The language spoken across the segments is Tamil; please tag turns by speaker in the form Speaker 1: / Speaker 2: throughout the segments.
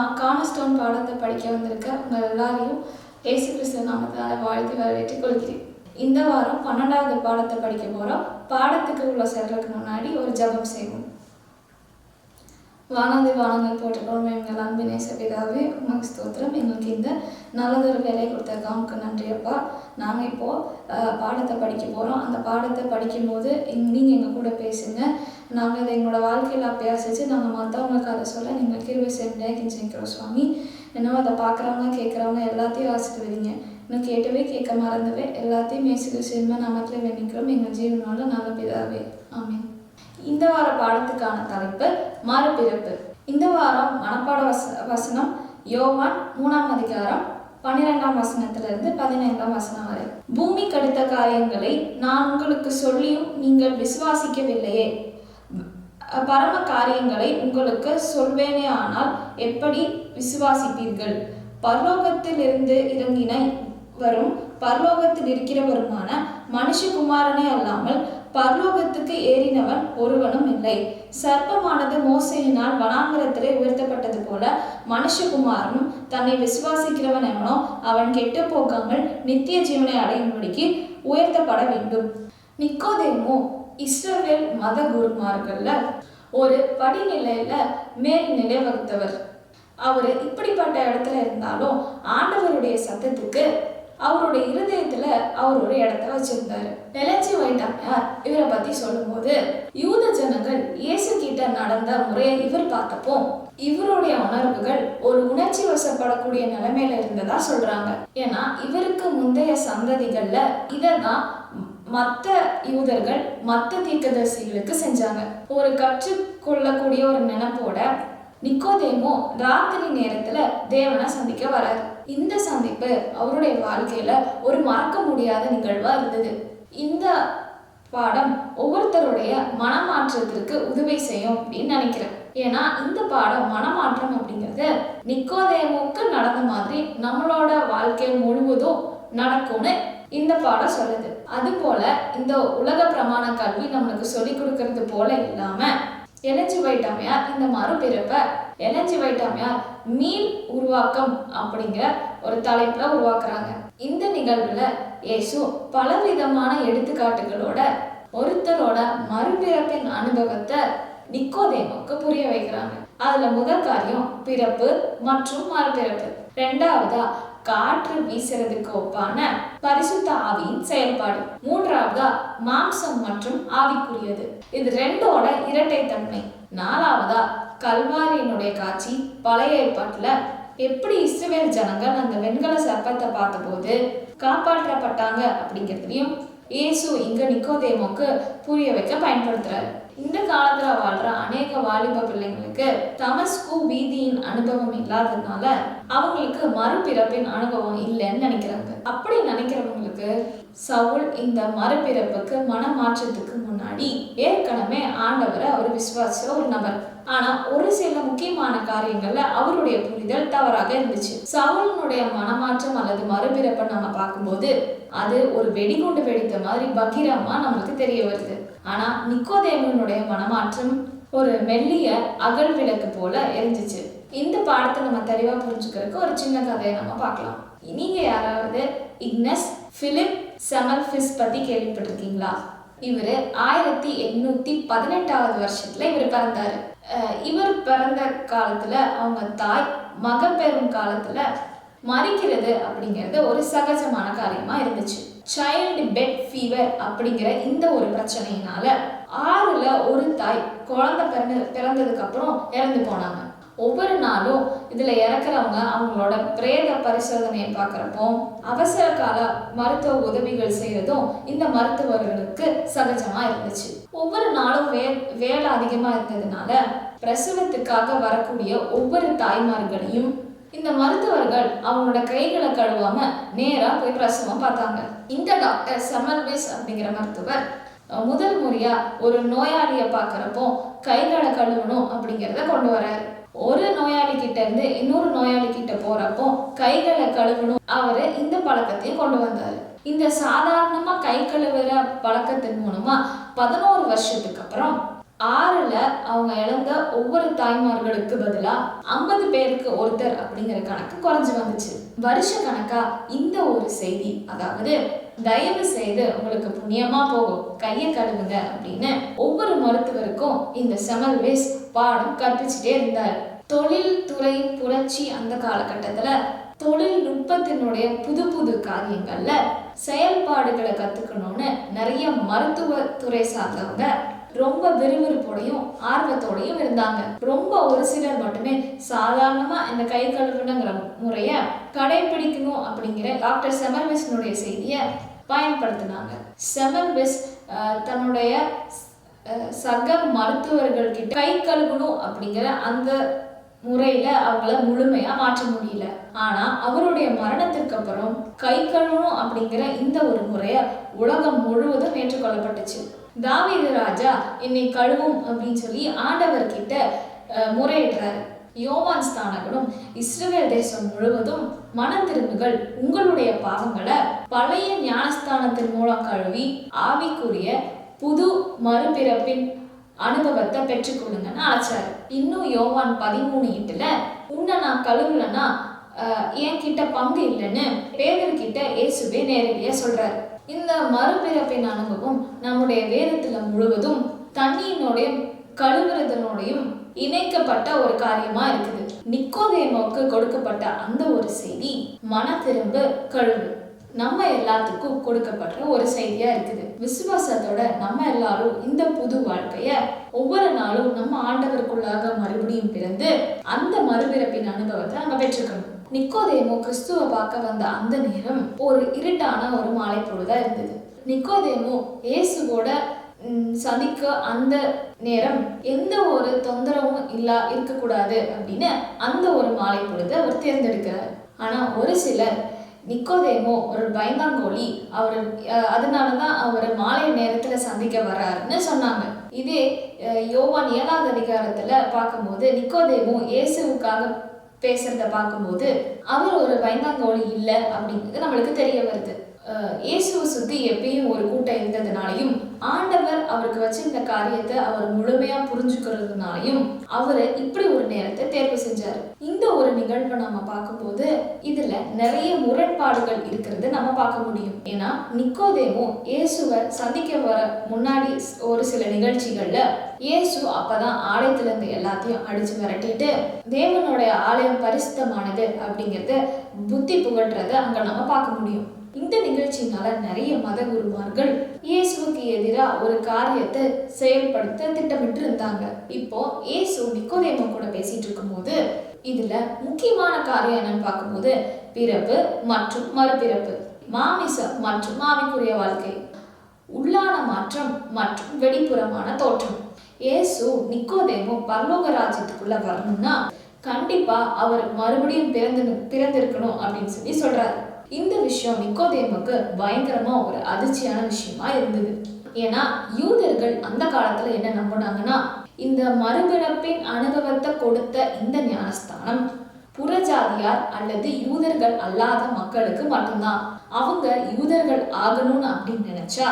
Speaker 1: நான் கார்னர்ஸ்டோன் பாடத்தை படிக்க வந்திருக்க உங்கள் எல்லாரையும் இயேசு கிறிஸ்து நாமத்தால் வாழ்த்து வரவேற்றுக் கொள்கிறேன். இந்த வாரம் 12வது பாடத்தை படிக்க போகிறோம். பாடத்துக்கு உள்ள செல்றதுக்கு முன்னாடி ஒரு ஜெபம் செய்வோம். வானதி வானங்கள் போட்டுக்கொள்ளும் எங்கள் அன்பு நேசபிதாவே, உமக்கு ஸ்தோத்திரம். எங்களுக்கு இந்த நல்லதொரு வேலை கொடுத்ததுக்காக உங்களுக்கு நன்றி அப்பா. நாங்கள் இப்போது பாடத்தை படிக்க போகிறோம். அந்த பாடத்தை படிக்கும்போது நீங்கள் எங்கள் கூட பேசுங்க. நாங்கள் இதை எங்களோட வாழ்க்கையில் அபியாசிச்சு நாங்கள் மற்றவங்களுக்கு அதை சொல்ல நீங்கள் கிருபை செய்ய கெஞ்சிக்கிறோம் சுவாமி. என்னவோ அதை பார்க்குறவங்க கேட்குறவங்க எல்லாத்தையும் ஆசீர்வதிங்க. இன்னும் கேட்டவே கேட்க மறந்தவே எல்லாத்தையும் இயேசு கிறிஸ்துவின் நாமத்தில் வேண்டிக்கிறோம் எங்கள் ஜீவனோட நல்ல பிதாவே, ஆமென். இந்த வார பாடத்துக்கான தலைப்பு மறுபிறப்பு. இந்த வாரம் மனப்பாட வசனம் யோவான் 3ஆம் அதிகாரம் 12ஆம் வசனத்திலிருந்து 15ஆம் வசனம் வரை. பூமிக்கு அடுத்த காரியங்களை நான் உங்களுக்கு சொல்லியும் நீங்கள் விசுவாசிக்கவில்லையே, பரம காரியங்களை உங்களுக்கு சொல்வேனே ஆனால் எப்படி விசுவாசிப்பீர்கள்? பரலோகத்தில் இருந்து இறங்கின வரும் பரலோகத்தில் இருக்கிறவருமான மனுஷகுமாரனே அல்லாமல் பரலோகத்துக்கு ஏறினவன் ஒருவனும் இல்லை. சர்ப்பமானது மோசையினால் வனாந்தரத்திலே உயர்த்தப்பட்டது போல மனுஷகுமாரனும் தன்னை விசுவாசிக்கிறவன் எவனோ அவன் கெட்டு போகாமல் நித்திய ஜீவனை அடையும்படிக்கு உயர்த்தப்பட வேண்டும். நிக்கோதேமு இஸ்ரவேல் மத குருமார்கள்ல ஒரு படிநிலையில மேல்நிலை வகுத்தவர். அவர் இப்படிப்பட்ட இடத்துல இருந்தாலும் ஆண்டவருடைய சத்தத்துக்கு அவருடைய இருதயத்துல அவர் ஒரு இடத்த வச்சிருந்தாரு. எலஞ்சி வைட்டாமையார் இவரை பத்தி சொல்லும்போது, யூத ஜனங்கள் இயேசு கிட்ட நடந்த முறையை இவர் பார்த்தப்போ இவருடைய உணர்வுகள் ஒரு உணர்ச்சி வசப்படக்கூடிய நிலைமையில இருந்ததா சொல்றாங்க. ஏன்னா இவருக்கு முந்தைய சந்ததிகள்ல இததான் மற்ற யூதர்கள் மற்ற தீர்க்கதரிசிகளுக்கு செஞ்சாங்க. ஒரு கற்றுக்கொள்ளக்கூடிய ஒரு நினைப்போட நிக்கோதேமு ராத்திரி நேரத்துல தேவனை சந்திக்க வராரு. இந்த சந்திப்பு அவருடைய வாழ்க்கையில ஒரு மறக்க முடியாத நிகழ்வா இருந்தது. இந்த பாடம் ஒவ்வொருத்தருடைய மனமாற்றத்திற்கு உதவி செய்யும் அப்படின்னு நினைக்கிறேன். ஏன்னா இந்த பாடம் மனமாற்றம் அப்படிங்கிறது நிக்கோதேமுக்கு நடந்த மாதிரி நம்மளோட வாழ்க்கை முழுவதும் நடக்கும்னு இந்த பாடம் சொல்லுது. அது போல இந்த உலக பிரமாண கல்வி நம்மளுக்கு சொல்லி கொடுக்கறது போல இல்லாம எலஞ்சி வைட்டாமையார் இந்த மறுபிறப்ப எலஞ்சி வைட்டாமையார் மீள் உருவாக்கம் அப்படிங்கிற ஒரு தலைப்புல உருவாக்குறாங்க. இந்த நிகழ்வுல இயேசு பலவிதமான எடுத்துக்காட்டுகளோட ஒருத்தரோட மறுபிறப்பின் அனுபவத்தை நிக்கோதேமுக்கு புரிய வைக்கிறாங்க. அதுல முதல் காரியம் பிறப்பு மற்றும் மறுபிறப்பு. ரெண்டாவதா காற்று வீசுறதுக்கு ஒப்பான பரிசுத்த ஆவியின் செயல்பாடு. மூன்றாவதா மாம்சம் மற்றும் ஆவிக்குரியது. இது ரெண்டோட இரட்டைத்தன்மை. நாலாவதா கல்வாரியினுடைய காட்சி. பழைய ஏற்பாட்டுல எப்படி இஸ்ரவேல் ஜனங்கள் அந்த வெண்கல சர்ப்பத்தை பார்த்தபோது காப்பாற்றப்பட்டாங்க அப்படிங்கிறதையும் இயேசு இங்க நிக்கோதேமுக்கு புரிய வைக்க பயன்படுத்துறாரு. இந்த காலத்துல வாழ்ற அநேக வாலிப பிள்ளைங்களுக்கு தமஸ்கு வீதியின் அனுபவம் இல்லாததுனால அவங்களுக்கு மறுபிறப்பின் அனுபவம் இல்லைன்னு நினைக்கிறாங்க. அப்படி நினைக்கிறவங்களுக்கு சவுல் இந்த மறுபிறப்புக்கு மனமாற்றத்துக்கு முன்னாடி ஏற்கனவே ஆண்டவரை அவர் விசுவாசிச்ச ஒரு நபர். ஆனா ஒரு சில முக்கியமான காரியங்கள்ல அவருடைய புரிதல் தவறாக இருந்துச்சு. சவுலினுடைய மனமாற்றம் அல்லது மறுபிறப்பை நம்ம பார்க்கும்போது அது ஒரு வெடிகுண்டு வெடித்த மாதிரி பகிரமா நமக்கு தெரிய வருது. ஆனா நிக்கோதேமுனுடைய மனமாற்றம் ஒரு மெல்லிய அகல் விளக்கு போல எரிஞ்சிச்சு. இந்த பாடத்தை நம்ம தெளிவா புரிஞ்சுக்கிறதுக்கு ஒரு சின்ன கதையை நம்ம பார்க்கலாம். நீங்க யாராவது இக்னஸ் பிலிப் செமல்ஃபிஸ் பத்தி கேள்விப்பட்டிருக்கீங்களா? இவரு 1818வது வருஷத்துல இவர் பிறந்தாரு. இவர் பிறந்த காலத்துல அவங்க தாய் மகன் பெறும் காலத்துல மறிக்கிறது அப்படிங்கிறது ஒரு சகஜமான காரியமா இருந்துச்சு. சைல்டு பெட் ஃபீவர் அப்படிங்கிற இந்த ஒரு பிரச்சனையினால 6ல் ஒரு தாய் குழந்தை பிறந்ததுக்கு அப்புறம் இறந்து போனாங்க. ஒவ்வொரு நாளும் இதுல இறக்குறவங்க அவங்களோட பிரேத பரிசோதனையை பார்க்குறப்போ அவசர கால மருத்துவ உதவிகள் செய்யறதும் இந்த மருத்துவர்களுக்கு சகஜமா இருந்துச்சு. ஒவ்வொரு நாளும் வேலை அதிகமா இருந்ததுனால பிரசவத்துக்காக வரக்கூடிய ஒவ்வொரு தாய்மார்களையும் இந்த மருத்துவர்கள் அவங்களோட கைகளை கழுவாம நேரா போய் பிரசவம் பார்த்தாங்க. இந்த டாக்டர் செமல்விஸ் அப்படிங்கிற மருத்துவர் முதல் முறையா ஒரு நோயாளியை பார்க்குறப்போ கைகளை கழுவணும் அப்படிங்கிறத கொண்டு வராரு. ஒரு நோயாளி கிட்ட இருந்து இன்னொரு நோயாளி கிட்ட போறப்போ கைகளை கழுவணும் அவரு இந்த பழக்கத்தையும் கொண்டு வந்தாரு. இந்த சாதாரணமா கை கழுவுற பழக்கத்தின் மூலமா 11 வருஷத்துக்கு அப்புறம் 6ல் அவங்க இழந்த ஒவ்வொரு தாய்மார்களுக்கு பதிலா 50 பேருக்கு ஒருத்தர் அப்படிங்கிற கணக்கு குறைஞ்சு வந்துச்சு. வருஷ கணக்கா இந்த ஒரு செய்தி, அதாவது தயவு செய்து உங்களுக்கு புண்ணியமா போகும், கையை கழுவுங்க அப்படின்னு ஒவ்வொரு மருத்துவருக்கும் இந்த செமல்வேஸ் பாடம் கற்பிச்சுட்டே இருந்தார். தொழில்துறை புரட்சி அந்த காலகட்டத்துல தொழில்நுட்பத்தினுடைய புது புது காரியங்கள்ல செயல்பாடுகளை கத்துக்கணும்னு நிறைய மருத்துவ துறை சார்ந்தவங்க ரொம்ப விறுவிறுப்போடையும் ஆர்வத்தோடையும் இருந்தாங்க. ரொம்ப ஒரு சிலர் மட்டுமே சாதாரணமா இந்த கை கழுவுனுங்கிற முறைய கடைபிடிக்கணும் அப்படிங்கிற டாக்டர் செமல்விஸ்னுடைய செய்தியை பயன்படுத்தினாங்க. செமல்விஸ் தன்னுடைய சக மருத்துவர்கள் கிட்ட கை கழுவணும் அப்படிங்கிற அந்த முறையில அவங்கள முழுமையா மாற்ற முடியல. ஆனா அவருடைய மரணத்திற்கு அப்புறம் கை கழுவணும் அப்படிங்கிற இந்த ஒரு முறைய உலகம் முழுவதும் ஏற்றுக்கொள்ளப்பட்டுச்சு. தாவீது ராஜா என்னை கழுவும் அப்படின்னு சொல்லி ஆண்டவர்கிட்ட முறையிடுறாரு. யோவான் ஸ்நானகனும் இஸ்ரவேல் தேசம் முழுவதும் மனம் திரும்புகள், உங்களுடைய பாவங்களை பழைய ஞானஸ்தானத்தின் மூலம் கழுவி ஆவிக்குரிய புது மறுபிறப்பின் அனுபவத்தை பெற்றுக்கொள்ளுங்கன்னு அழைச்சாரு. இன்னும் யோவான் 13:8 உன்னை நான் கழுவுலன்னா என் கிட்ட பங்கு இல்லைன்னு பேதர்கிட்ட இயேசுவே நேரடியா சொல்றாரு. இந்த மறுபிறப்பின் அனுபவம் நம்முடைய வேதத்துல முழுவதும் தண்ணியினுடைய கழுவுறதனோடையும் இணைக்கப்பட்ட ஒரு காரியமா இருக்குது. நிக்கோதேமுக்கு கொடுக்கப்பட்ட அந்த ஒரு செய்தி மன திரும்ப கழுவு நம்ம எல்லாத்துக்கும் கொடுக்கப்படுற ஒரு செய்தியா இருக்குது. விசுவாசத்தோட நம்ம எல்லாரும் இந்த புது வாழ்க்கைய ஒவ்வொரு நாளும் நம்ம ஆண்டவருக்குள்ளாக மறுபடியும் பிறந்து அந்த மறுபிறப்பின் அனுபவத்தை நம்ம பெற்றுக்கணும். நிக்கோதேமு கிறிஸ்துவை பார்க்க வந்த அந்த நேரம் ஒரு இருட்டான ஒரு மாலை பொழுதா இருந்தது. நிக்கோதேமு இயேசுவோட சந்திக்க அந்த நேரம் எந்த ஒரு தொந்தரவும் இருக்கக்கூடாது அப்படின்னு அந்த ஒரு மாலை பொழுது அவர் தேர்ந்தெடுக்கிறார். ஆனா ஒரு சிலர் நிக்கோதேமோ ஒரு பயந்தாங்கோலி, அதனாலதான் அவர் மாலை நேரத்துல சந்திக்க வர்றாருன்னு சொன்னாங்க. இதே யோவான் 7வது அதிகாரத்துல பார்க்கும்போது நிக்கோதேமோ இயேசுவுக்காக பேசுறத பார்க்கும்போது அவர் ஒரு பயந்தாங்கோலி இல்லை அப்படிங்கிறது நம்மளுக்கு தெரிய வருது. இயேசுவை சுத்தி எப்பயும் ஒரு கூட்டம் இருந்ததுனாலையும் ஆண்டவர் அவருக்கு வச்சிருந்த காரியத்தை அவர் முழுமையா புரிஞ்சுக்கிறதுனாலையும் அவரு இப்படி ஒரு நேரத்தை தேர்வு செஞ்சாரு. இந்த ஒரு நிகழ்வை நம்ம பார்க்கும்போது இதுல நிறைய முரண்பாடுகள் இருக்கிறது நம்ம பார்க்க முடியும். ஏன்னா நிக்கோதேமு இயேசுவை சந்திக்க வர முன்னாடி ஒரு சில நிகழ்ச்சிகள்ல இயேசு அப்பதான் ஆலயத்துல இருந்து எல்லாத்தையும் அடிச்சு விரட்டிட்டு தேவனுடைய ஆலயம் பரிசுத்தமானது அப்படிங்கறத புத்தி புகட்டுறத அங்க நம்ம பார்க்க முடியும். இந்த நிகழ்ச்சியினால நிறைய மத குருமார்கள் இயேசுவுக்கு எதிராக ஒரு காரியத்தை செயல்படுத்த திட்டமிட்டு இருந்தாங்க. இப்போ இயேசு நிக்கோதேமு கூட பேசிட்டு இருக்கும்போது இதுல முக்கியமான காரியம் என்னன்னு பார்க்கும்போது பிறப்பு மற்றும் மறுபிறப்பு, மாமிசம் மற்றும் ஆவிக்குரிய வாழ்க்கை, உள்ளான மாற்றம் மற்றும் வெளிப்புறமான தோற்றம். இயேசு நிக்கோதேமு பரலோக ராஜ்யத்துக்குள்ள வரணும்னா கண்டிப்பா அவர் மறுபடியும் பிறந்திருக்கணும் அப்படின்னு சொல்லி சொல்றாரு. இந்த விஷயம் நிக்கோதேமுக்கு பயங்கரமா ஒரு அதிர்ச்சியான விஷயமா இருந்தது. ஏன்னா யூதர்கள் அந்த காலத்துல என்ன நம்பினாங்கன்னா இந்த மறுபிறப்பின் அனுபவத்தை கொடுத்த இந்த ஞானஸ்தானம் புறஜாதியார் அல்லது யூதர்கள் அல்லாத மக்களுக்கு மட்டும்தான். அவங்க யூதர்கள் ஆகணும்னு அப்படின்னு நினைச்சா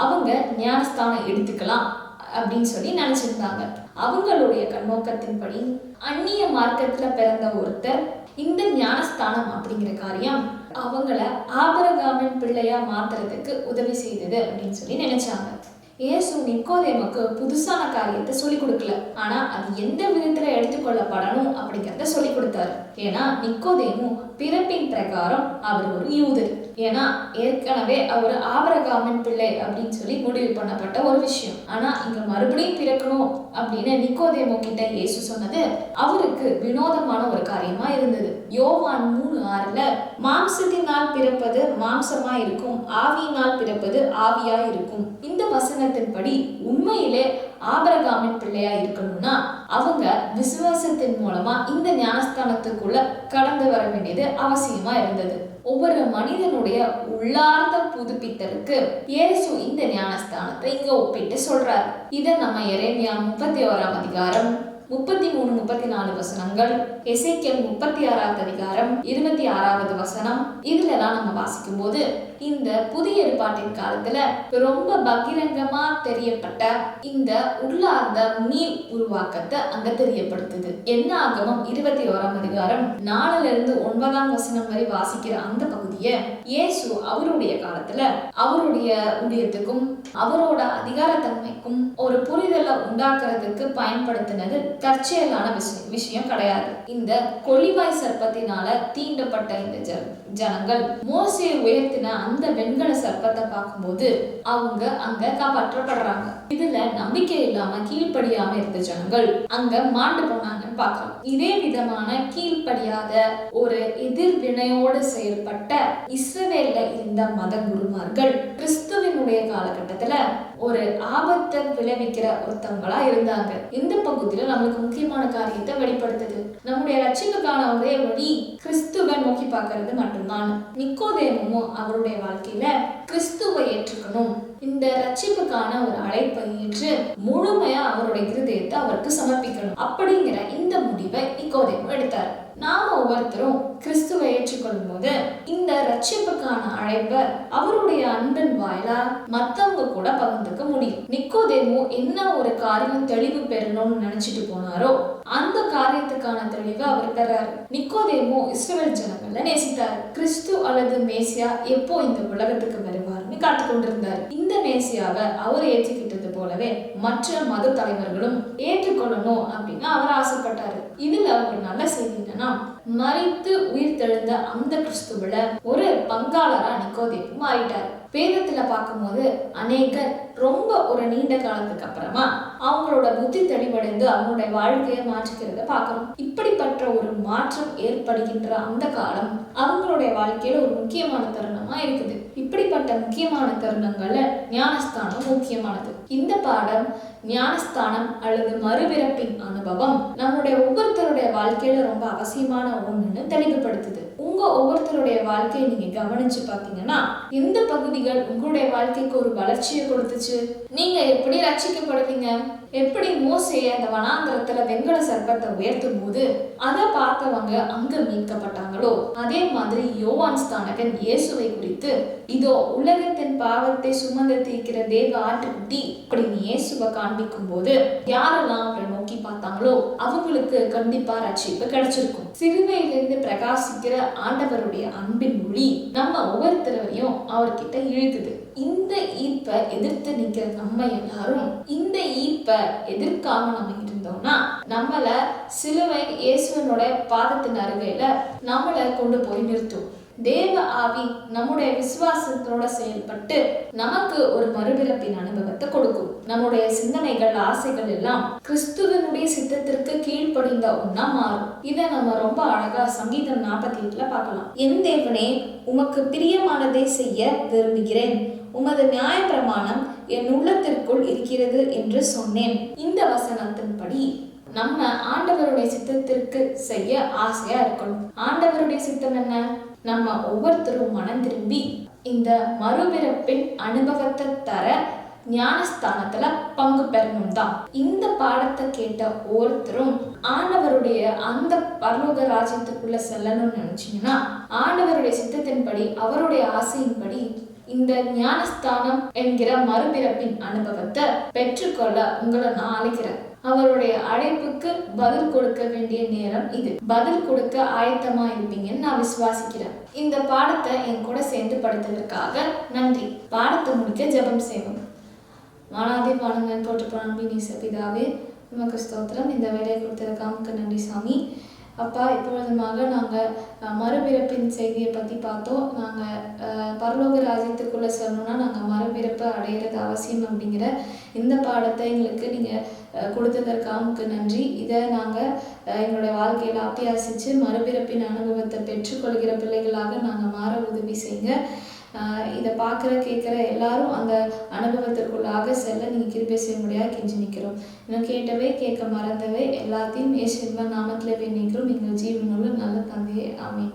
Speaker 1: அவங்க ஞானஸ்தானம் எடுத்துக்கலாம் அப்படின்னு சொல்லி நினைச்சிருந்தாங்க. அவங்களுடைய கண்ணோக்கத்தின்படி அந்நிய மார்க்கத்துல பிறந்த ஒருத்தர் இந்த ஞானஸ்தானம் அப்படிங்கிற காரியம் அவங்கள ஆபிரகாமின் பிள்ளையா மாத்துறதுக்கு உதவி செய்தது அப்படின்னு சொல்லி நினைச்சாங்க. இயேசு நிக்கோதேமுக்கு புதுசான காரியத்தை சொல்லி கொடுக்கல, ஆனா அது எந்த விதத்துல எடுத்துக்கொள்ளப்படணும் அப்படிங்கிறத சொல்லி கொடுத்தாரு. ஏன்னா நிக்கோதேமு பிறப்பின் பிரகாரம் அவர் ஒரு யூதர். ஏன்னா ஏற்கனவே அவர் ஆபிரகாமின் பிள்ளை அப்படின்னு சொல்லி முடிவு பண்ணப்பட்ட ஒரு விஷயம். ஆனா இங்க மறுபடியும் பிறக்கணும் அப்படின்னு நிக்கோதேமு கிட்ட இயேசு சொன்னது அவருக்கு வினோதமான ஒரு காரியமா இருந்தது. யோவான் 3:6 மாம்சத்தினால் பிறப்பது மாம்சமா இருக்கும், ஆவியினால் பிறப்பது ஆவியா இருக்கும். இந்த வசனத்தின்படி உண்மையிலே ஆபிரகாமின் பிள்ளையா இருக்கணும்னா அவங்க விசுவாசத்தின் மூலமா இந்த ஞானஸ்தானத்துக்குள்ள கடந்து வர வேண்டியது அவசியமா இருந்தது. ஒவ்வொரு மனிதனுடைய உள்ளார்ந்த புதுப்பித்தலுக்கு இயேசு இந்த ஞானஸ்தானத்தை இங்க ஒப்பிட்டு சொல்றாரு. இதை நம்ம எரேமியா 31ஆம் அதிகாரம் 33, 34 வசனங்கள், எசேக்கியேல் 36வது அதிகாரம் 26வது வசனம், இதுலலாம் நம்ம வாசிக்கும் போது இந்த புதிய ஏற்பாட்டின் காலத்துல ரொம்ப பகிரங்கமா தெரியப்பட்ட இந்த உள்ளார்ந்த மீள் உருவாக்கத்தை அங்க தெரியப்படுத்துது. என்னாகமம் 21ஆம் அதிகாரம் 4-9 வசனம் வரை வாசிக்கிற அந்த பகுதியை இயேசு அவருடைய காலத்துல அவருடைய ஊழியத்துக்கும் அவரோட அதிகாரத்தன்மைக்கும் ஒரு புரிதலை உண்டாக்குறதுக்கு பயன்படுத்தினது தற்செயலான விஷயம் கிடையாது. இந்த கொள்ளிவாய் சர்ப்பத்தினால தீண்டப்பட்ட இந்த ஜனங்கள் மோசே உயர்த்தின அந்த வெண்கல சர்ப்பத்தை பார்க்கும்போது அவங்க அங்க காப்பாற்றப்படுறாங்க. இதுல நம்பிக்கை இல்லாம கீழ்ப்படியாம இருந்த ஜனங்கள் அங்க மாண்டு போனாங்கன்னு பார்க்கலாம். இதே விதமான கீழ்ப்படியாத ஒரு எதிர்வினையோடு செயல்பட்ட இஸ்ரவேல்ல இருந்த மத குருமார்கள் கிறிஸ்துவினுடைய காலகட்டத்துல ஒரு ஆபத்தை விளைவிக்கிற ஒருத்தவங்களா இருந்தாங்க. இந்த பகுதியில நம்மளுக்கு முக்கியமான காரியத்தை வெளிப்படுத்துது. நம்முடைய ரட்சிப்புக்கான ஒரே வழி கிறிஸ்துவை நோக்கி பார்க்கறது மட்டும்தான். நிக்கோதேமும் அவருடைய வாழ்க்கையில கிறிஸ்துவை ஏற்றுக்கணும், இந்த ரட்சிப்புக்கான ஒரு அழைப்பை ஏற்று முழுமையா அவருடைய இருதயத்தை அவருக்கு சமர்ப்பிக்கணும் அப்படிங்கிற இந்த முடிவை நிக்கோதேமு எடுத்தார். நாம ஒவ்வொருத்தரும் கிறிஸ்துவை ஏற்றுக்கொள்ளும் போது இந்த ரட்சிப்புக்கான அழைப்பை அவருடைய அன்பின் வாயிலா மத்தவங்க கூட பகிர்ந்துக்க முடியும். நிக்கோதேமு என்ன ஒரு காரியம் தெளிவு பெறணும்னு நினைச்சிட்டு போனாரோ அந்த காரியத்துக்கான தெளிவை அவர் பெறாரு. நிக்கோதேமு இஸ்ரவேல் ஜனங்களை நேசித்தார். கிறிஸ்து அல்லது மேசியா எப்போ இந்த உலகத்துக்கு வருவார்னு காத்து கொண்டிருந்தார். இந்த மேசியாவை அவர் ஏற்றுக்கிட்டது போலவே மற்ற மத தலைவர்களும் ஏற்றுக்கொள்ளணும் அப்படின்னு அவர் ஆசைப்பட்டாரு. இதுல ஒரு நல்ல செய்தி என்னன்னா, மரித்து உயிர் தெழுந்த அந்த கிறிஸ்துவில ஒரு பங்காளரா நிக்கோதேமு மாறிட்டார். வேதத்துல பார்க்கும்போது அநேகர் ரொம்ப ஒரு நீண்ட காலத்துக்கு அப்புறமா அவங்களோட புத்தி தெளிவடைந்து அவங்களுடைய வாழ்க்கையை மாற்றிக்கிறத பார்க்கணும். இப்படிப்பட்ட ஒரு மாற்றம் ஏற்படுகின்ற அந்த காலம் அவங்களுடைய வாழ்க்கையில ஒரு முக்கியமான தருணமா இருக்குது. இப்படிப்பட்ட முக்கியமான தருணங்கள்ல ஞானஸ்தானம் முக்கியமானது. இந்த பாடம் ஞானஸ்தானம் அல்லது மறுபிறப்பின் அனுபவம் நம்முடைய ஒவ்வொருத்தருடைய வாழ்க்கையில ரொம்ப அவசியமான ஒண்ணுன்னு தெளிவுபடுத்துது. உங்க ஒவ்வொருத்தருடைய வாழ்க்கையை நீங்க கவனிச்சு பாத்தீங்கன்னா எந்த பகுதிகள் உங்களுடைய வாழ்க்கைக்கு ஒரு வளர்ச்சியை கொடுத்துச்சு? நீங்க எப்படி ரட்சிக்கப்படுவீங்க? எப்படி மோசே அந்த வனாந்தரத்துல வெண்கல சர்ப்பத்தை உயர்த்தும் போது அதை பார்த்தவங்க அங்க மீட்கப்பட்டாங்களோ அதே மாதிரி யோவான் ஸ்நானகன் இயேசுவை குறித்து இதோ உலகத்தின் பாவத்தை சுமந்து தீர்க்கிற தேவ ஆட்டுக்குட்டி அப்படின்னு இயேசுவை காண்பிக்கும் போது யாரெல்லாம் அவரை நோக்கி பார்த்தாங்களோ அவங்களுக்கு கண்டிப்பா ரட்சிப்பு கிடைச்சிருக்கும். சிலுவையிலிருந்து பிரகாசிக்கிற ஆண்டவருடைய அன்பின் மொழி நம்ம ஒவ்வொருத்தரையும் அவர்கிட்ட இழுக்குது. இந்த ஈர்ப்பை எதிர்த்து நிக்கிற நம்ம எல்லாரும் இந்த ஈர்ப்பை எதிர்க்காம நம்ம இருந்தோம்னா நம்மள சிலுவை இயேசுவனோட பாதத்தின் அருகையில நம்மளை கொண்டு போய் நிறுத்தும். தேவ ஆவி நம்முடைய விசுவாசத்தோட செயல்பட்டு நமக்கு ஒரு மறுபிறப்பின் அனுபவத்தை கொடுக்கும். நம்முடைய சிந்தனைகள், ஆசைகள் எல்லாம் கிறிஸ்துவனுடைய சித்தத்திற்கு கீழ்ப்படிந்த ஒன்னா மாறும். இதை நம்ம ரொம்ப அழகா சங்கீதம் 48ல பார்க்கலாம். என் தேவனே, உமக்கு பிரியமானதை செய்ய விரும்புகிறேன், உமது நியாய பிரமாணம் என் உள்ளத்திற்குள் இருக்கிறது என்று சொன்னேன். இந்த வசனத்தின்படி நம்ம ஆண்டவருடைய சித்தத்திற்கு செய்ய ஆசையா இருக்கணும். ஆண்டவருடைய சித்தம் என்ன? நம்ம ஒவ்வொருத்தரும் மனம் திரும்பி இந்த மறுபிறப்பின் அனுபவத்தை தர ஞானஸ்தானத்துல பங்கு பெறணும் தான். இந்த பாடத்தை கேட்ட ஒவ்வொருத்தரும் ஆண்டவருடைய அந்த பரலோக ராஜ்யத்துக்குள்ள செல்லணும்னு நினைச்சீங்கன்னா ஆண்டவருடைய சித்தத்தின்படி அவருடைய ஆசையின்படி இந்த ஞானஸ்தானம் என்கிற மறுபிறப்பின் அனுபவத்தை பெற்றுக்கொள்ள உங்களை நான் அழைக்கிறேன். அவருடைய அழைப்புக்கு பதில் கொடுக்க வேண்டிய நேரம் இது. பதில் கொடுக்க ஆயத்தமா இருப்பீங்கன்னு நான் விசுவாசிக்கிறேன். இந்த பாடத்தை என் கூட சேர்ந்து படித்ததற்காக நன்றி. பாடத்தை முடிக்க ஜெபம் செய்வோம். வானாதி வானங்கள் போற்று புகழ் நீச பிதாவே, உமக்கு ஸ்தோத்திரம். இந்த வேலையை கொடுத்ததுக்காக நன்றி சாமி. அப்பா, இப்பொழுதுமாக நாங்கள் மறுபிறப்பின் செய்தியை பற்றி பார்த்தோம். நாங்கள் பரலோக ராஜ்யத்துக்குள்ளே சொல்லணும்னா நாங்கள் மறுபிறப்பை அடையிறது அவசியம் அப்படிங்கிற இந்த பாடத்தை எங்களுக்கு நீங்கள் கொடுத்ததற்காக நன்றி. இதை நாங்கள் எங்களுடைய வாழ்க்கையில் அபியாசித்து மறுபிறப்பின் அனுபவத்தை பெற்றுக்கொள்கிற பிள்ளைகளாக நாங்கள் மாற உதவி செய்யுங்க. இதை பார்க்குற கேட்குற எல்லாரும் அந்த அனுபவத்திற்குள்ளாக செல்ல நீங்கள் கிருபை செய்ய முடியாது கெஞ்சி நிற்கிறோம். இன்னும் கேட்டவை கேட்க மறந்தவை எல்லாத்தையும் இயேசுவின் நாமத்தில் வேண்டிக்கிறோம். எங்கள் ஜீவனுள்ள நல்ல தந்தையே, ஆமென்.